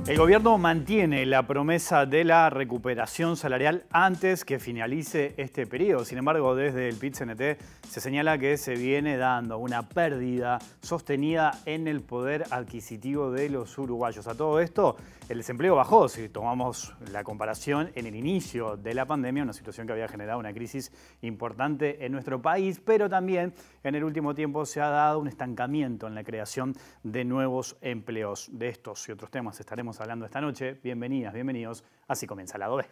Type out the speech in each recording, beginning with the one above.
El gobierno mantiene la promesa de la recuperación salarial antes que finalice este periodo. Sin embargo, desde el PIT-CNT se señala que se viene dando una pérdida sostenida en el poder adquisitivo de los uruguayos. A todo esto, el desempleo bajó, si tomamos la comparación en el inicio de la pandemia, una situación que había generado una crisis importante en nuestro país, pero también en el último tiempo se ha dado un estancamiento en la creación de nuevos empleos. De estos y otros temas estaremos hablando esta noche. Bienvenidas, bienvenidos. Así comienza Lado B.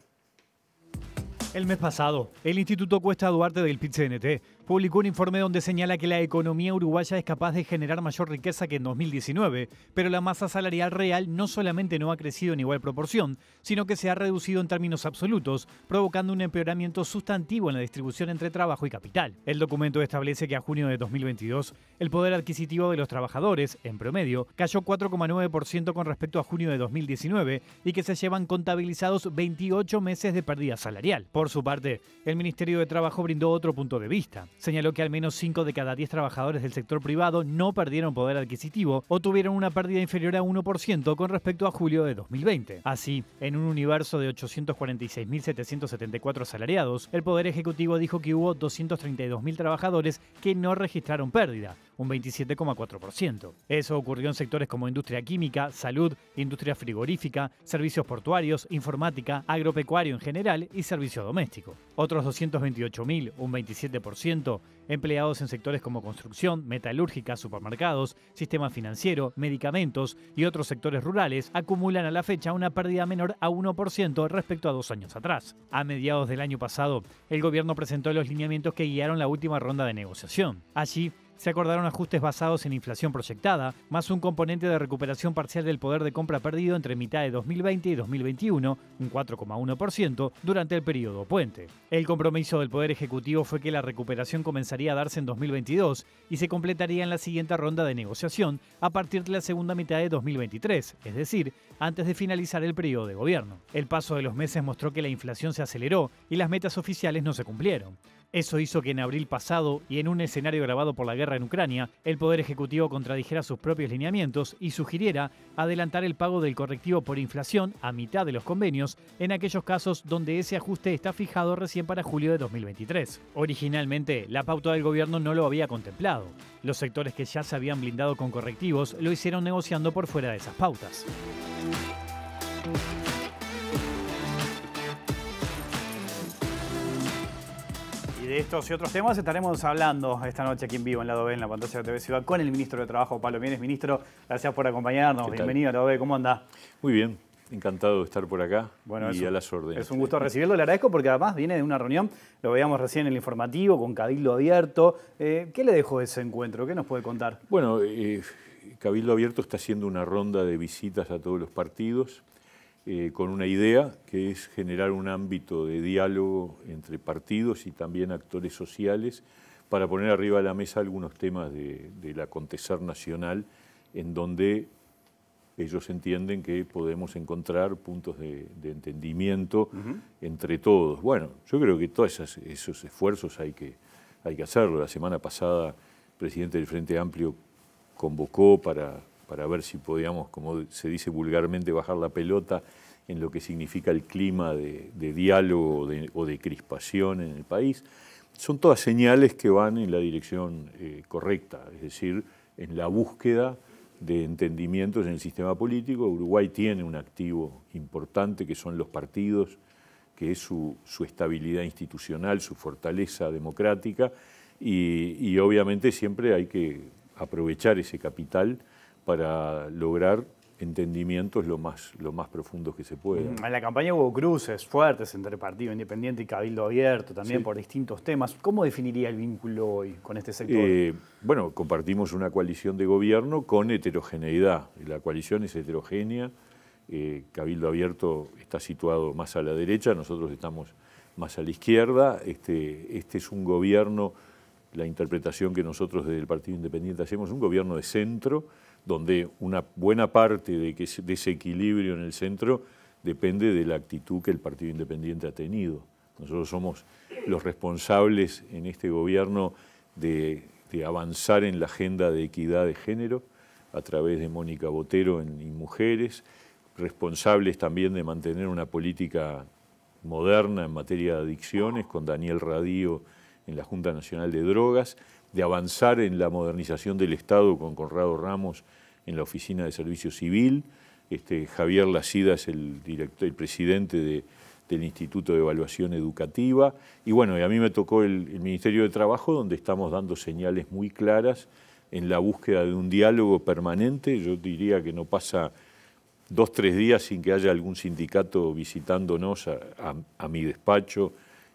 El mes pasado, el Instituto Cuesta Duarte del PIT-CNT publicó un informe donde señala que la economía uruguaya es capaz de generar mayor riqueza que en 2019, pero la masa salarial real no solamente no ha crecido en igual proporción, sino que se ha reducido en términos absolutos, provocando un empeoramiento sustantivo en la distribución entre trabajo y capital. El documento establece que a junio de 2022, el poder adquisitivo de los trabajadores, en promedio, cayó 4,9% con respecto a junio de 2019 y que se llevan contabilizados 28 meses de pérdida salarial. Por su parte, el Ministerio de Trabajo brindó otro punto de vista. Señaló que al menos 5 de cada 10 trabajadores del sector privado no perdieron poder adquisitivo o tuvieron una pérdida inferior a 1% con respecto a julio de 2020. Así, en un universo de 846.774 asalariados, el Poder Ejecutivo dijo que hubo 232.000 trabajadores que no registraron pérdida, un 27,4%. Eso ocurrió en sectores como industria química, salud, industria frigorífica, servicios portuarios, informática, agropecuario en general y servicio doméstico. Otros 228.000, un 27%, empleados en sectores como construcción, metalúrgica, supermercados, sistema financiero, medicamentos y otros sectores rurales acumulan a la fecha una pérdida menor a 1% respecto a 2 años atrás. A mediados del año pasado, el gobierno presentó los lineamientos que guiaron la última ronda de negociación. Allí, se acordaron ajustes basados en inflación proyectada, más un componente de recuperación parcial del poder de compra perdido entre mitad de 2020 y 2021, un 4,1%, durante el periodo puente. El compromiso del Poder Ejecutivo fue que la recuperación comenzaría a darse en 2022 y se completaría en la siguiente ronda de negociación a partir de la segunda mitad de 2023, es decir, antes de finalizar el periodo de gobierno. El paso de los meses mostró que la inflación se aceleró y las metas oficiales no se cumplieron. Eso hizo que en abril pasado, y en un escenario grabado por la guerra en Ucrania, el Poder Ejecutivo contradijera sus propios lineamientos y sugiriera adelantar el pago del correctivo por inflación a mitad de los convenios en aquellos casos donde ese ajuste está fijado recién para julio de 2023. Originalmente, la pauta del gobierno no lo había contemplado. Los sectores que ya se habían blindado con correctivos lo hicieron negociando por fuera de esas pautas. De estos y otros temas estaremos hablando esta noche aquí en vivo en Lado B, en la pantalla de TV Ciudad, con el ministro de Trabajo, Pablo Mieres. Ministro, gracias por acompañarnos. Bienvenido a Lado B. ¿Cómo anda? Muy bien, encantado de estar por acá y a las órdenes. Es un gusto recibirlo, le agradezco porque además viene de una reunión, lo veíamos recién en el informativo, con Cabildo Abierto. ¿Qué le dejó ese encuentro? ¿Qué nos puede contar? Bueno, Cabildo Abierto está haciendo una ronda de visitas a todos los partidos, con una idea que es generar un ámbito de diálogo entre partidos y también actores sociales para poner arriba de la mesa algunos temas del acontecer nacional en donde ellos entienden que podemos encontrar puntos de entendimiento entre todos. Bueno, yo creo que todos esos esfuerzos hay que hacerlo. La semana pasada el presidente del Frente Amplio convocó para ver si podíamos, como se dice vulgarmente, bajar la pelota en lo que significa el clima de diálogo o de crispación en el país. Son todas señales que van en la dirección correcta, es decir, en la búsqueda de entendimientos en el sistema político. Uruguay tiene un activo importante que son los partidos, que es su estabilidad institucional, su fortaleza democrática y obviamente siempre hay que aprovechar ese capital para lograr entendimientos lo más profundos que se puedan. En la campaña hubo cruces fuertes entre Partido Independiente y Cabildo Abierto, también por distintos temas. ¿Cómo definiría el vínculo hoy con este sector? Bueno, compartimos una coalición de gobierno con heterogeneidad. La coalición es heterogénea. Cabildo Abierto está situado más a la derecha, nosotros estamos más a la izquierda. Este es un gobierno, la interpretación que nosotros desde el Partido Independiente hacemos, un gobierno de centro, donde una buena parte de ese equilibrio en el centro depende de la actitud que el Partido Independiente ha tenido. Nosotros somos los responsables en este gobierno de avanzar en la agenda de equidad de género a través de Mónica Botero en Mujeres, responsables también de mantener una política moderna en materia de adicciones, con Daniel Radío en la Junta Nacional de Drogas, de avanzar en la modernización del Estado con Conrado Ramos en la Oficina de Servicio Civil. Javier Lacida es el presidente del Instituto de Evaluación Educativa. Y bueno, y a mí me tocó el Ministerio de Trabajo, donde estamos dando señales muy claras en la búsqueda de un diálogo permanente. Yo diría que no pasa 2 o 3 días sin que haya algún sindicato visitándonos a mi despacho.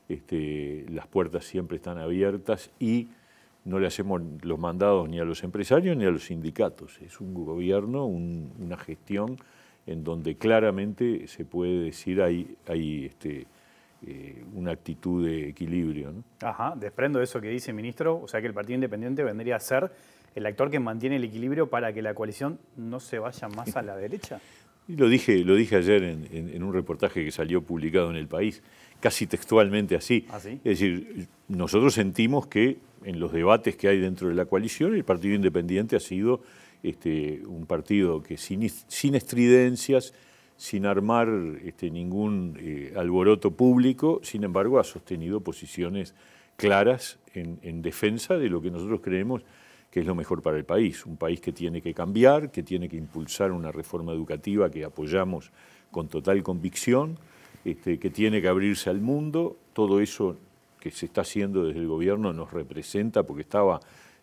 Las puertas siempre están abiertas y no le hacemos los mandados ni a los empresarios ni a los sindicatos. Es un gobierno, una gestión en donde claramente se puede decir hay una actitud de equilibrio, ¿no? Ajá, desprendo de eso que dice, ministro, o sea que el Partido Independiente vendría a ser el actor que mantiene el equilibrio para que la coalición no se vaya más a la derecha. Y lo dije ayer en un reportaje que salió publicado en El País, casi textualmente así. ¿Ah, sí? Es decir, nosotros sentimos que en los debates que hay dentro de la coalición, el Partido Independiente ha sido un partido que sin estridencias, sin armar ningún alboroto público, sin embargo ha sostenido posiciones claras en defensa de lo que nosotros creemos que es lo mejor para el país. Un país que tiene que cambiar, que tiene que impulsar una reforma educativa que apoyamos con total convicción, que tiene que abrirse al mundo. Todo eso que se está haciendo desde el gobierno nos representa porque estaba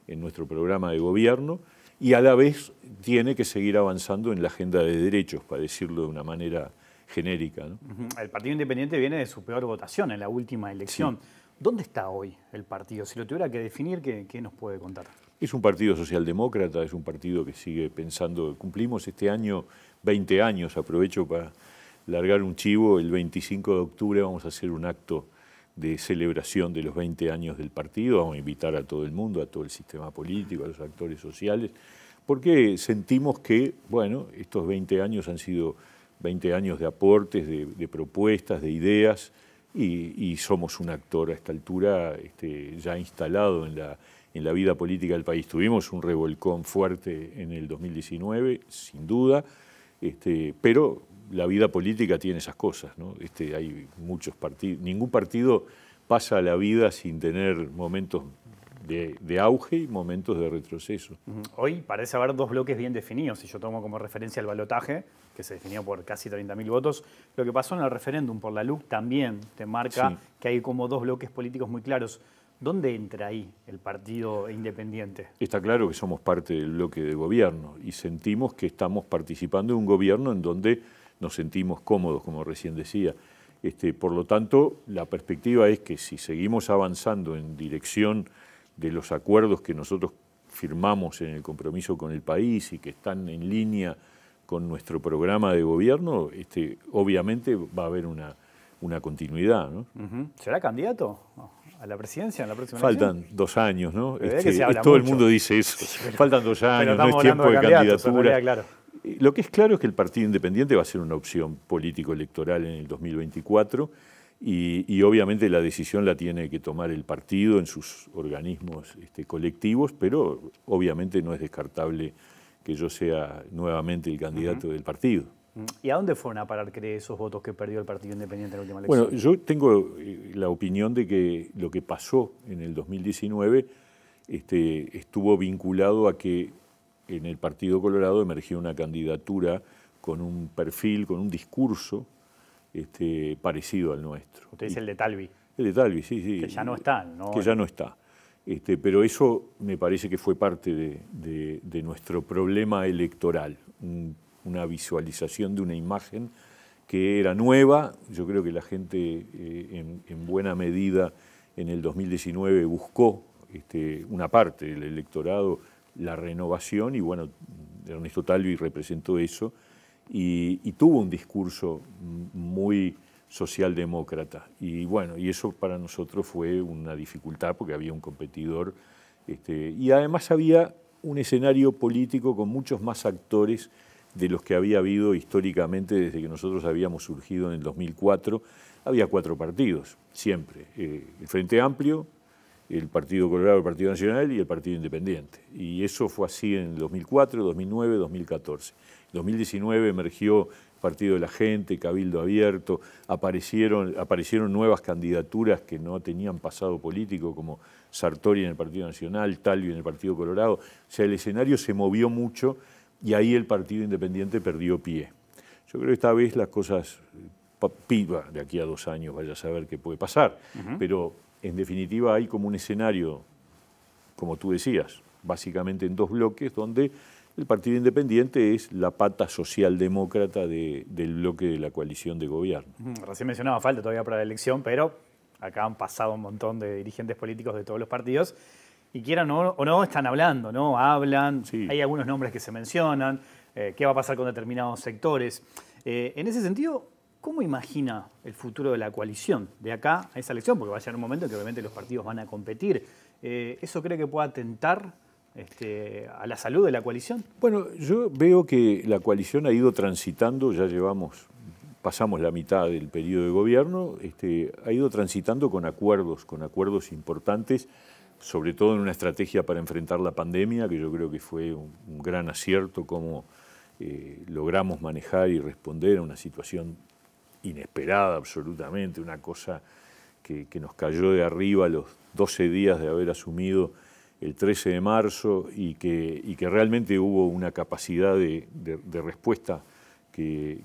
en nuestro programa de gobierno, y a la vez tiene que seguir avanzando en la agenda de derechos, para decirlo de una manera genérica, ¿no? El Partido Independiente viene de su peor votación en la última elección. Sí. ¿Dónde está hoy el partido? Si lo tuviera que definir, ¿qué nos puede contar? Es un partido socialdemócrata, es un partido que sigue pensando. Cumplimos este año 20 años, aprovecho para largar un chivo. El 25 de octubre vamos a hacer un acto de celebración de los 20 años del partido. Vamos a invitar a todo el mundo, a todo el sistema político, a los actores sociales, porque sentimos que, bueno, estos 20 años han sido 20 años de aportes, de propuestas, de ideas, y somos un actor a esta altura ya instalado en la vida política del país. Tuvimos un revolcón fuerte en el 2019, sin duda, pero la vida política tiene esas cosas, ¿no? Hay muchos partidos, ningún partido pasa la vida sin tener momentos de auge y momentos de retroceso. Hoy parece haber 2 bloques bien definidos. Si yo tomo como referencia el balotaje, que se definió por casi 30.000 votos, lo que pasó en el referéndum por la LUC también te marca que hay como 2 bloques políticos muy claros. ¿Dónde entra ahí el Partido Independiente? Está claro que somos parte del bloque de gobierno y sentimos que estamos participando de un gobierno en donde nos sentimos cómodos, como recién decía. Por lo tanto, la perspectiva es que si seguimos avanzando en dirección de los acuerdos que nosotros firmamos en el compromiso con el país y que están en línea con nuestro programa de gobierno, obviamente va a haber una continuidad, ¿no? ¿Será candidato a la presidencia en la próxima elección? Faltan 2 años, ¿no? Todo el mundo dice eso. Sí, faltan 2 años, no es tiempo de candidatura. Claro. Lo que es claro es que el Partido Independiente va a ser una opción político-electoral en el 2024 y obviamente la decisión la tiene que tomar el partido en sus organismos colectivos, pero obviamente no es descartable que yo sea nuevamente el candidato del partido. ¿Y a dónde fueron a parar, cree, esos votos que perdió el Partido Independiente en la última elección? Bueno, yo tengo la opinión de que lo que pasó en el 2019 estuvo vinculado a que en el Partido Colorado emergió una candidatura con un perfil, con un discurso parecido al nuestro. Usted dice el de Talvi. El de Talvi, sí. Que ya no está, ¿no? Que ya no está. Pero eso me parece que fue parte de nuestro problema electoral, una visualización de una imagen que era nueva. Yo creo que la gente en buena medida en el 2019 buscó una parte del electorado, la renovación, y bueno, Ernesto Talvi representó eso y tuvo un discurso muy socialdemócrata. Y bueno, y eso para nosotros fue una dificultad porque había un competidor y además había un escenario político con muchos más actores de los que había habido históricamente desde que nosotros habíamos surgido en el 2004. Había 4 partidos, siempre. El Frente Amplio, el Partido Colorado, el Partido Nacional y el Partido Independiente. Y eso fue así en el 2004, 2009, 2014. En 2019 emergió Partido de la Gente, Cabildo Abierto, aparecieron nuevas candidaturas que no tenían pasado político, como Sartori en el Partido Nacional, Talvi en el Partido Colorado. O sea, el escenario se movió mucho y ahí el Partido Independiente perdió pie. Yo creo que esta vez las cosas, de aquí a 2 años vaya a saber qué puede pasar, pero en definitiva hay como un escenario, como tú decías, básicamente en 2 bloques, donde el Partido Independiente es la pata socialdemócrata del bloque de la coalición de gobierno. Recién mencionaba, falta todavía para la elección, pero acá han pasado un montón de dirigentes políticos de todos los partidos y quieran o no, están hablando, ¿no? Hablan, sí. Hay algunos nombres que se mencionan, qué va a pasar con determinados sectores. En ese sentido, ¿cómo imagina el futuro de la coalición de acá a esa elección? Porque va a llegar un momento en que obviamente los partidos van a competir. ¿Eso cree que pueda atentar a la salud de la coalición? Bueno, yo veo que la coalición ha ido transitando, ya pasamos la mitad del periodo de gobierno, ha ido transitando con acuerdos importantes, sobre todo en una estrategia para enfrentar la pandemia, que yo creo que fue un gran acierto, cómo logramos manejar y responder a una situación inesperada absolutamente, una cosa que nos cayó de arriba a los 12 días de haber asumido el 13 de marzo y que realmente hubo una capacidad de respuesta que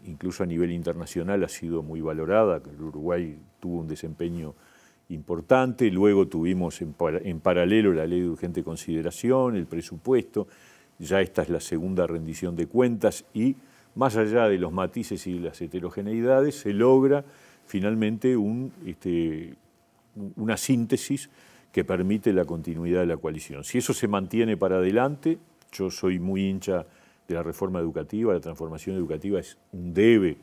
incluso a nivel internacional ha sido muy valorada. El Uruguay tuvo un desempeño importante, luego tuvimos en paralelo la ley de urgente consideración, el presupuesto, ya esta es la segunda rendición de cuentas y más allá de los matices y las heterogeneidades se logra finalmente una síntesis que permite la continuidad de la coalición. Si eso se mantiene para adelante, yo soy muy hincha de la reforma educativa, la transformación educativa es un debe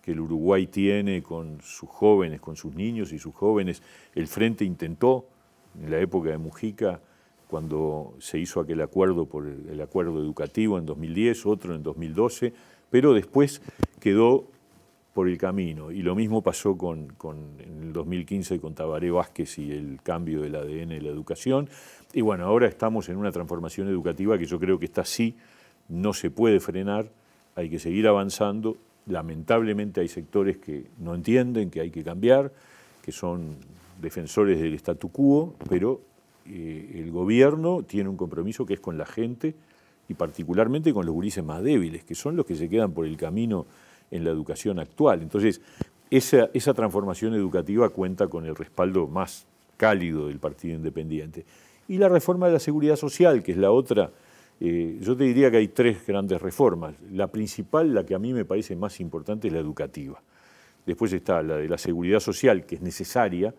que el Uruguay tiene con sus jóvenes, con sus niños y sus jóvenes. El Frente intentó, en la época de Mujica, cuando se hizo aquel acuerdo por el acuerdo educativo en 2010, otro en 2012, pero después quedó por el camino. Y lo mismo pasó en el 2015 con Tabaré Vázquez y el cambio del ADN de la educación. Y bueno, ahora estamos en una transformación educativa que yo creo que esta sí no se puede frenar, hay que seguir avanzando. Lamentablemente hay sectores que no entienden que hay que cambiar, que son defensores del statu quo, pero el gobierno tiene un compromiso que es con la gente y particularmente con los gurises más débiles, que son los que se quedan por el camino en la educación actual. Entonces, esa transformación educativa cuenta con el respaldo más cálido del Partido Independiente. Y la reforma de la seguridad social, que es la otra, yo te diría que hay 3 grandes reformas. La principal, la que a mí me parece más importante, es la educativa. Después está la de la seguridad social, que es necesaria,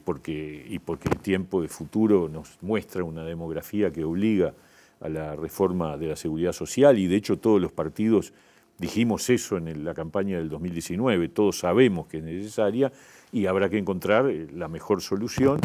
porque el tiempo de futuro nos muestra una demografía que obliga a la reforma de la seguridad social, y de hecho todos los partidos dijimos eso en la campaña del 2019, todos sabemos que es necesaria y habrá que encontrar la mejor solución.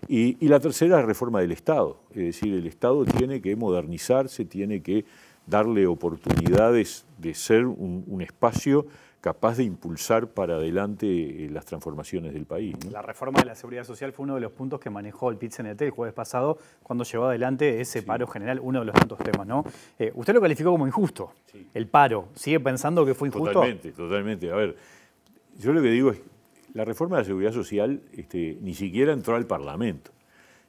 Y la tercera es la reforma del Estado, es decir, el Estado tiene que modernizarse, tiene que darle oportunidades de ser un espacio capaz de impulsar para adelante las transformaciones del país, ¿no? La reforma de la seguridad social fue uno de los puntos que manejó el PIT-CNT el jueves pasado cuando llevó adelante ese paro general, uno de los tantos temas, ¿no? Usted lo calificó como injusto, el paro. ¿Sigue pensando que fue injusto? Totalmente. A ver, yo lo que digo es, la reforma de la seguridad social ni siquiera entró al Parlamento.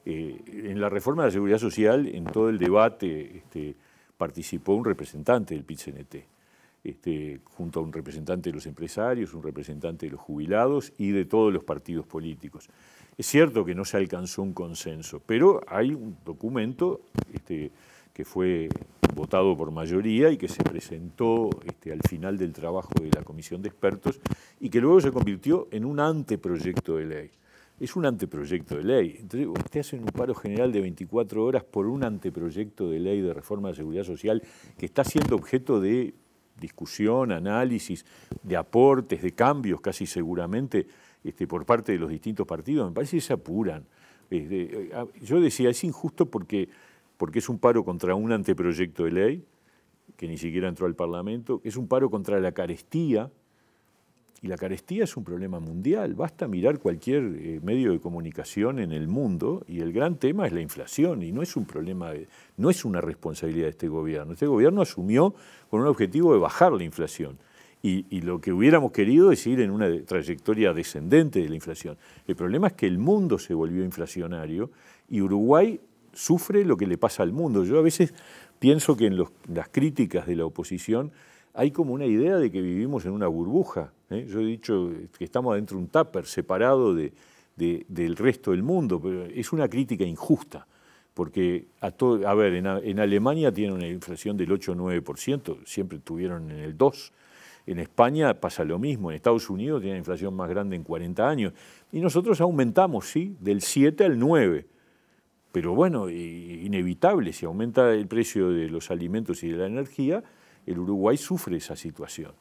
En la reforma de la seguridad social, en todo el debate, participó un representante del PIT-CNT. Junto a un representante de los empresarios, un representante de los jubilados y de todos los partidos políticos. Es cierto que no se alcanzó un consenso, pero hay un documento que fue votado por mayoría y que se presentó al final del trabajo de la comisión de expertos y que luego se convirtió en un anteproyecto de ley. Es un anteproyecto de ley. Entonces, usted hace un paro general de 24 horas por un anteproyecto de ley de reforma de la seguridad social que está siendo objeto de discusión, análisis, de aportes, de cambios casi seguramente por parte de los distintos partidos. Me parece que se apuran. Yo decía, es injusto porque es un paro contra un anteproyecto de ley que ni siquiera entró al Parlamento, es un paro contra la carestía Y la carestía es un problema mundial. Basta mirar cualquier medio de comunicación en el mundo y el gran tema es la inflación y no es un problema, no es una responsabilidad de este gobierno. Este gobierno asumió con un objetivo de bajar la inflación y lo que hubiéramos querido es ir en una trayectoria descendente de la inflación. El problema es que el mundo se volvió inflacionario y Uruguay sufre lo que le pasa al mundo. Yo a veces pienso que en las críticas de la oposición hay como una idea de que vivimos en una burbuja. Yo he dicho que estamos adentro de un tupper separado del resto del mundo, pero es una crítica injusta, porque en Alemania tienen una inflación del 8 o 9%, siempre estuvieron en el 2%. En España pasa lo mismo, en Estados Unidos tienen inflación más grande en 40 años, y nosotros aumentamos, sí, del 7 al 9%. Pero bueno, inevitable, si aumenta el precio de los alimentos y de la energía, el Uruguay sufre esa situación.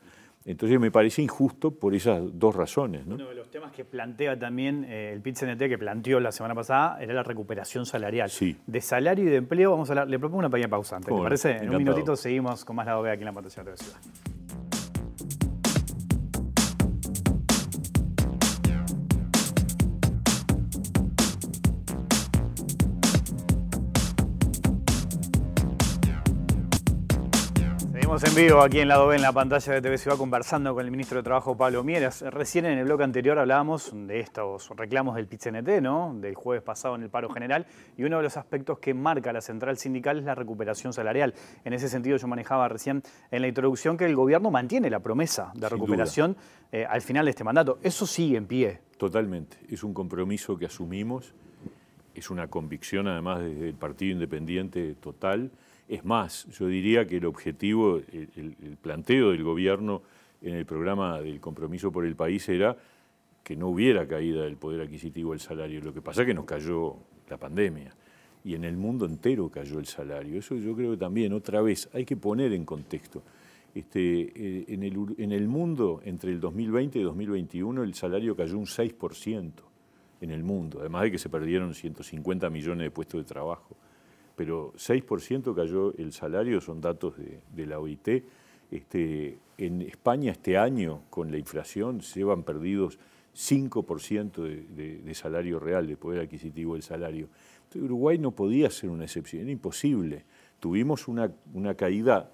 Entonces me parece injusto por esas dos razones, ¿no? Uno de los temas que plantea también el PIT-CNT, que planteó la semana pasada, era la recuperación salarial. Sí. De salario y de empleo vamos a hablar. Le propongo una pequeña pausa antes, ¿te parece? Encantado. En un minutito seguimos con más La Boveda aquí en la pantalla de TV Ciudad. Seguimos en vivo aquí en Lado B, en la pantalla de TV Ciudad, conversando con el ministro de Trabajo, Pablo Mieres. Recién en el bloque anterior hablábamos de estos reclamos del PIT-CNT, ¿no? Del jueves pasado en el paro general, y uno de los aspectos que marca la central sindical es la recuperación salarial. En ese sentido yo manejaba recién en la introducción que el gobierno mantiene la promesa de recuperación al final de este mandato. Eso sigue en pie. Totalmente. Es un compromiso que asumimos, es una convicción además desde el Partido Independiente total. Es más, yo diría que el objetivo, el planteo del gobierno en el programa del Compromiso por el País era que no hubiera caída del poder adquisitivo del salario. Lo que pasa es que nos cayó la pandemia y en el mundo entero cayó el salario. Eso yo creo que también, otra vez, hay que poner en contexto. En el mundo, entre el 2020 y 2021, el salario cayó un 6% en el mundo, además de que se perdieron 150 millones de puestos de trabajo. Pero 6% cayó el salario, son datos de la OIT. En España este año, con la inflación, se llevan perdidos 5% de salario real, de poder adquisitivo del salario. Entonces, Uruguay no podía ser una excepción, era imposible. Tuvimos una caída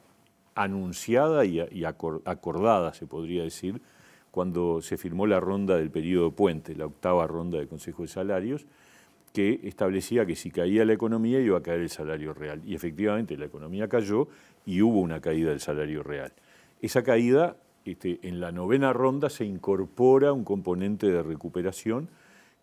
anunciada y acordada, se podría decir, cuando se firmó la ronda del periodo puente, la 8ª ronda del Consejo de Salarios, que establecía que si caía la economía iba a caer el salario real. Y efectivamente la economía cayó y hubo una caída del salario real. Esa caída, en la 9ª ronda se incorpora un componente de recuperación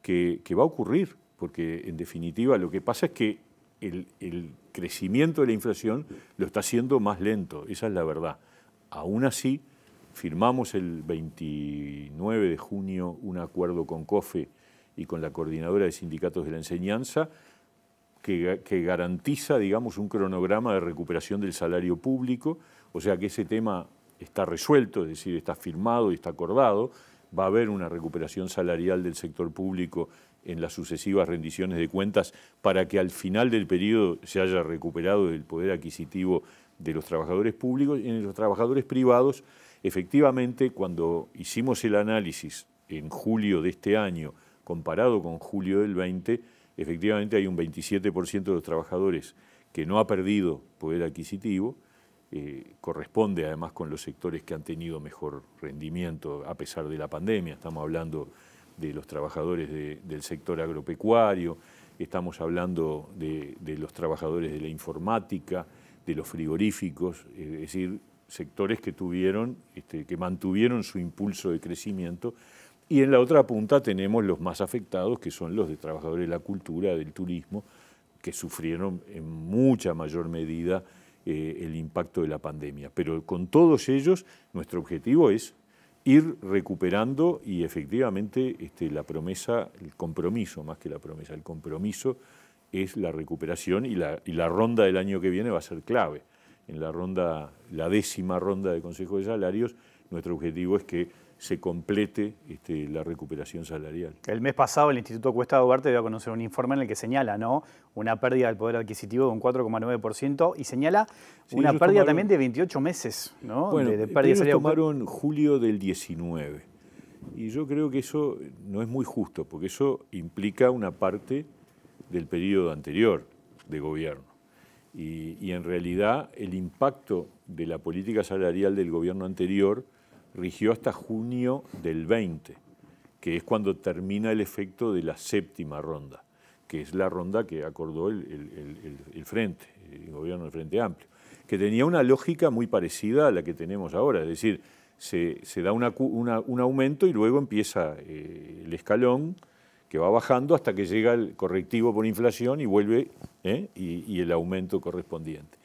que va a ocurrir, porque en definitiva lo que pasa es que el crecimiento de la inflación lo está haciendo más lento, esa es la verdad. Aún así, firmamos el 29 de junio un acuerdo con COFE y con la Coordinadora de Sindicatos de la Enseñanza, que garantiza, digamos, un cronograma de recuperación del salario público, o sea que ese tema está resuelto, es decir, está firmado y está acordado, va a haber una recuperación salarial del sector público en las sucesivas rendiciones de cuentas para que al final del periodo se haya recuperado el poder adquisitivo de los trabajadores públicos. Y en los trabajadores privados, efectivamente, cuando hicimos el análisis en julio de este año, comparado con julio del 20, efectivamente hay un 27% de los trabajadores que no ha perdido poder adquisitivo, corresponde además con los sectores que han tenido mejor rendimiento a pesar de la pandemia. Estamos hablando de los trabajadores del sector agropecuario, estamos hablando de los trabajadores de la informática, de los frigoríficos, es decir, sectores que que mantuvieron su impulso de crecimiento. Y en la otra punta tenemos los más afectados, que son los de trabajadores de la cultura, del turismo, que sufrieron en mucha mayor medida el impacto de la pandemia. Pero con todos ellos, nuestro objetivo es ir recuperando y efectivamente la promesa, el compromiso, más que la promesa, el compromiso es la recuperación y la ronda del año que viene va a ser clave. En la 10ª ronda de Consejo de Salarios, nuestro objetivo es que se complete la recuperación salarial. El mes pasado el Instituto Cuesta de Duarte dio a conocer un informe en el que señala, ¿no?, una pérdida del poder adquisitivo de un 4,9% y señala una pérdida también de 28 meses, ¿no?, bueno, de pérdida ellos salarial. tomaron julio del 19. Y yo creo que eso no es muy justo, porque eso implica una parte del periodo anterior de gobierno. Y en realidad el impacto de la política salarial del gobierno anterior rigió hasta junio del 20, que es cuando termina el efecto de la séptima ronda, que es la ronda que acordó el Frente, el gobierno del Frente Amplio, que tenía una lógica muy parecida a la que tenemos ahora, es decir, se da un aumento y luego empieza el escalón que va bajando hasta que llega el correctivo por inflación y vuelve y el aumento correspondiente.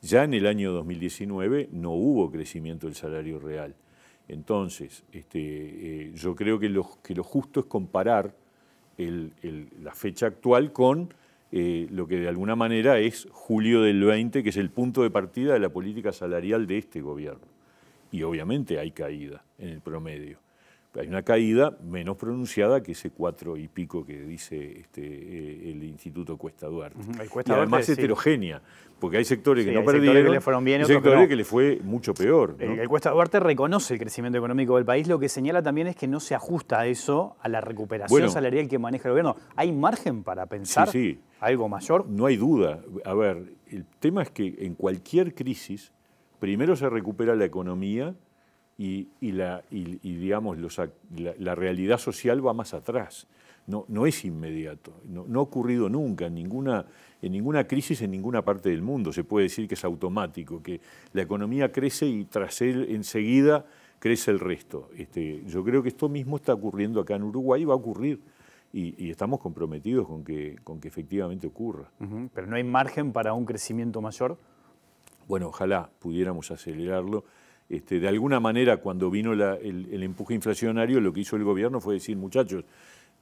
Ya en el año 2019 no hubo crecimiento del salario real. Entonces, yo creo que lo justo es comparar la fecha actual con lo que de alguna manera es julio del 20, que es el punto de partida de la política salarial de este gobierno. Y obviamente hay caída en el promedio. Hay una caída menos pronunciada que ese 4 y pico que dice el Instituto Cuesta Duarte. Y además heterogénea, porque hay sectores que no perdieron, que le fueron bien, y sectores que le fue mucho peor, ¿no? El Cuesta Duarte reconoce el crecimiento económico del país, lo que señala también es que no se ajusta a eso, a la recuperación salarial que maneja el gobierno. ¿Hay margen para pensar algo mayor? No hay duda. A ver, el tema es que en cualquier crisis, primero se recupera la economía y digamos, la realidad social va más atrás. No es inmediato. No ha ocurrido nunca en ninguna crisis en ninguna parte del mundo. Se puede decir que es automático, que la economía crece y tras él enseguida crece el resto. Yo creo que esto mismo está ocurriendo acá en Uruguay y va a ocurrir. Y estamos comprometidos con que efectivamente ocurra. ¿Pero no hay margen para un crecimiento mayor? Bueno, ojalá pudiéramos acelerarlo. De alguna manera, cuando vino el empuje inflacionario, lo que hizo el gobierno fue decir, muchachos,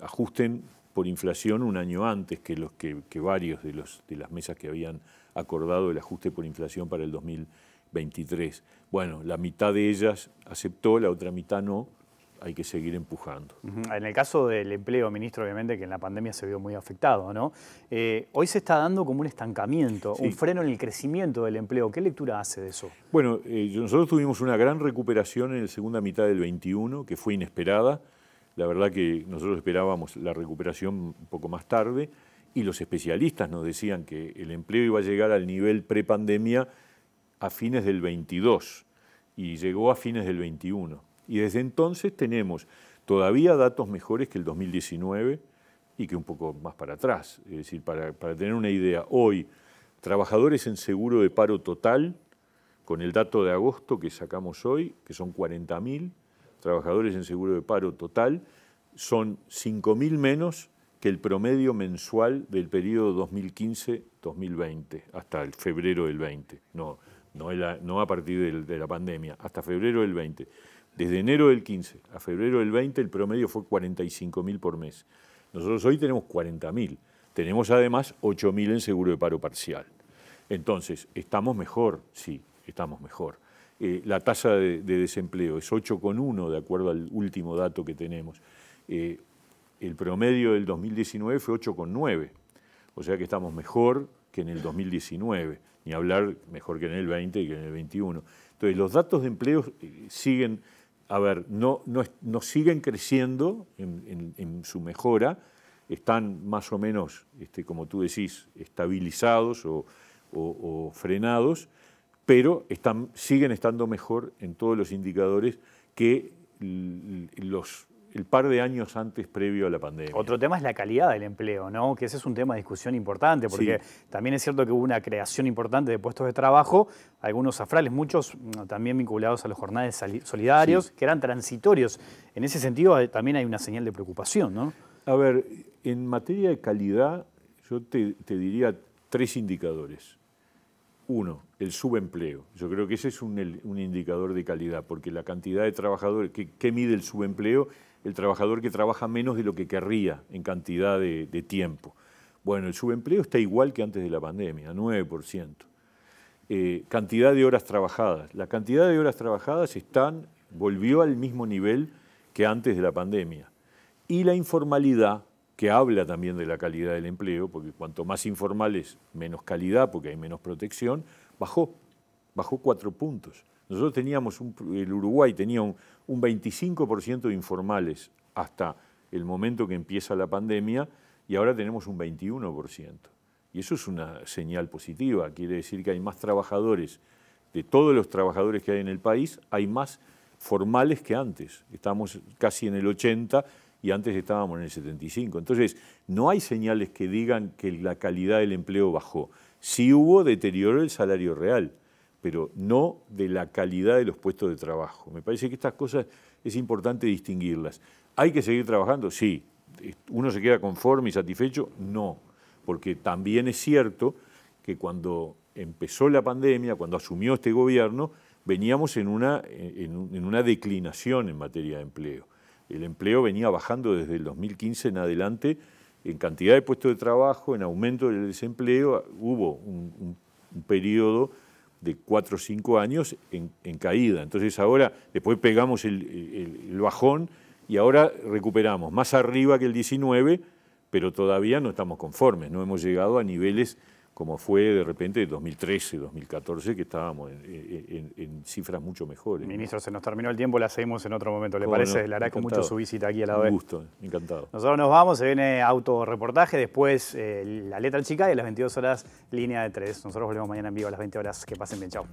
ajusten por inflación un año antes que varios de las mesas que habían acordado el ajuste por inflación para el 2023. Bueno, la mitad de ellas aceptó, la otra mitad no. Hay que seguir empujando. En el caso del empleo, ministro, obviamente que en la pandemia se vio muy afectado, ¿no? Hoy se está dando como un estancamiento, un freno en el crecimiento del empleo. ¿Qué lectura hace de eso? Bueno, nosotros tuvimos una gran recuperación en la segunda mitad del 21, que fue inesperada. La verdad que nosotros esperábamos la recuperación un poco más tarde y los especialistas nos decían que el empleo iba a llegar al nivel prepandemia a fines del 22 y llegó a fines del 21. Y desde entonces tenemos todavía datos mejores que el 2019 y que un poco más para atrás. Es decir, para tener una idea, hoy, trabajadores en seguro de paro total, con el dato de agosto que sacamos hoy, que son 40.000 trabajadores en seguro de paro total, son 5.000 menos que el promedio mensual del periodo 2015-2020, hasta el febrero del 20. No a partir de la pandemia, hasta febrero del 20. Desde enero del 15 a febrero del 20 el promedio fue 45.000 por mes. Nosotros hoy tenemos 40.000. Tenemos además 8.000 en seguro de paro parcial. Entonces, ¿estamos mejor? Sí, estamos mejor. La tasa de desempleo es 8,1 de acuerdo al último dato que tenemos. El promedio del 2019 fue 8,9. O sea que estamos mejor que en el 2019. Ni hablar mejor que en el 20 y que en el 21. Entonces, los datos de empleo siguen... A ver, no siguen creciendo en su mejora, están más o menos, como tú decís, estabilizados o frenados, pero siguen estando mejor en todos los indicadores que el par de años antes previo a la pandemia. Otro tema es la calidad del empleo, ¿no? Que ese es un tema de discusión importante, porque también es cierto que hubo una creación importante de puestos de trabajo, algunos afrales, muchos también vinculados a los jornales solidarios, que eran transitorios. En ese sentido también hay una señal de preocupación, ¿no? A ver, en materia de calidad, yo te diría 3 indicadores. Uno, el subempleo. Yo creo que ese es un indicador de calidad, porque la cantidad de trabajadores, ¿qué mide el subempleo? El trabajador que trabaja menos de lo que querría en cantidad de tiempo. Bueno, el subempleo está igual que antes de la pandemia, 9%. Cantidad de horas trabajadas. La cantidad de horas trabajadas volvió al mismo nivel que antes de la pandemia. Y la informalidad, que habla también de la calidad del empleo, porque cuanto más informal es, menos calidad, porque hay menos protección, bajó 4 puntos. Nosotros teníamos, el Uruguay tenía un 25% de informales hasta el momento que empieza la pandemia y ahora tenemos un 21%. Y eso es una señal positiva, quiere decir que hay más trabajadores, de todos los trabajadores que hay en el país, hay más formales que antes. Estamos casi en el 80 y antes estábamos en el 75. Entonces, no hay señales que digan que la calidad del empleo bajó. Sí hubo deterioro del salario real, pero no de la calidad de los puestos de trabajo. Me parece que estas cosas es importante distinguirlas. ¿Hay que seguir trabajando? Sí. ¿Uno se queda conforme y satisfecho? No, porque también es cierto que cuando empezó la pandemia, cuando asumió este gobierno, veníamos en una declinación en materia de empleo. El empleo venía bajando desde el 2015 en adelante en cantidad de puestos de trabajo, en aumento del desempleo. Hubo un periodo de 4 o 5 años en caída. Entonces ahora, después pegamos el bajón y ahora recuperamos más arriba que el 19, pero todavía no estamos conformes, no hemos llegado a niveles como fue de repente de 2013, 2014, que estábamos en cifras mucho mejores. Ministro, se nos terminó el tiempo, la seguimos en otro momento, ¿le parece? Le agradezco mucho su visita aquí a la OE. Un gusto, encantado. Nosotros nos vamos, se viene autorreportaje, después la letra chica y a las 22 horas línea de 3. Nosotros volvemos mañana en vivo a las 20 horas. Que pasen bien, chao.